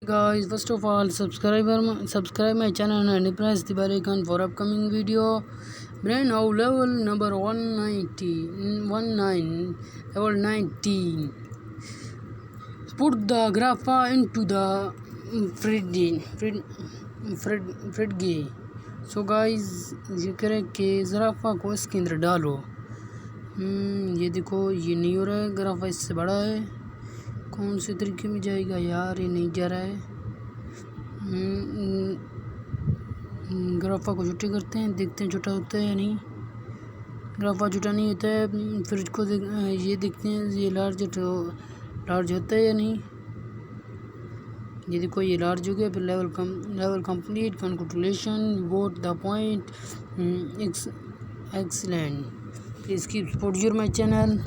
Guys, first of all, subscribe my channel and press the bell icon for upcoming video. Brain now level number 19. Put the giraffe into the fridge. So guys, ये करें कि ज़राफ़ा को इसके अंदर डालो। ये देखो, ये नहीं हो रहा है। ज़राफ़ा इससे बड़ा है। कौन से तरीके में जाएगा यार, ये नहीं जा रहा है। ज़राफ़ा को छोटे करते हैं, देखते हैं छोटा होता है या नहीं। ज़राफ़ा छोटा नहीं होता है। फिर इसको ये देखते हैं ये लार्ज होता है या नहीं। ये देखो, ये लार्ज हो गया। फिर level complete, congratulation, vote the point, excellent. Please keep support your my channel.